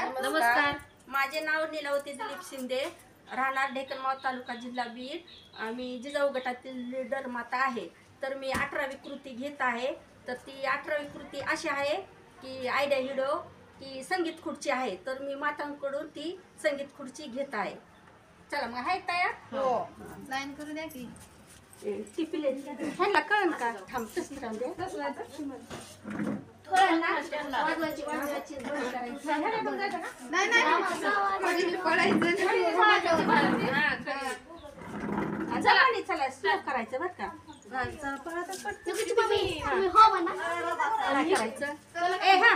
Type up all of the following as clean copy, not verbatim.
नमस्कार. माझे नाव लीलावती दिलीप शिंदे, राहणार ढेकणगाव तालुका जिल्हा बीड. मी जिजाऊ गटातील लीडर माता आहे. तर मी 18वी कृती घेत आहे. तर ती 18वी कृती अशी आहे की आयडिया हिडो की संगीत खुर्ची आहे. तर मी मातांकडून ती संगीत खुर्ची घेत आहे. चला मग आहे तयार. हो लाईन करू द्या की ती पिले ह्यांना कळन का? थांब तसं राहून दे. वाजवायची बंद करायची. नाही नाही पडायचं चला आणि चला स्लो करायचं बरं का. काय करायचं ए हा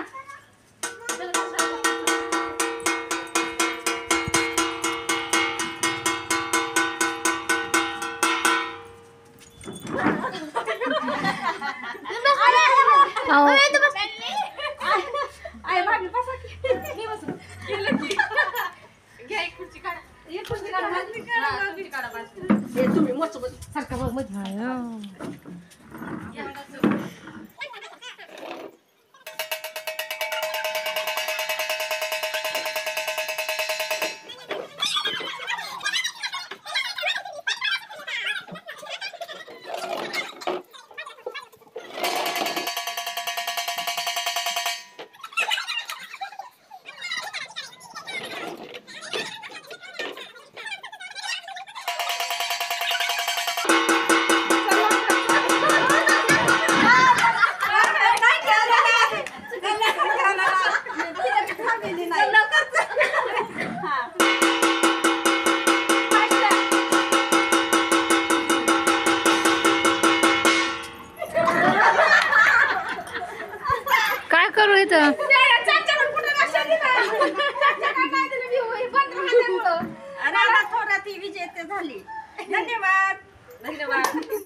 आई भाभी बसा की मी बसू केलं की घ्या एक खुर्ची काढा. एक खुर्ची काढा बाजूला. हा, खुर्ची काढा बाजूला. हे तुम्ही मस्त सारखा बघ मध्ये काय करू इथं थोडा ती विजेते झाली. धन्यवाद.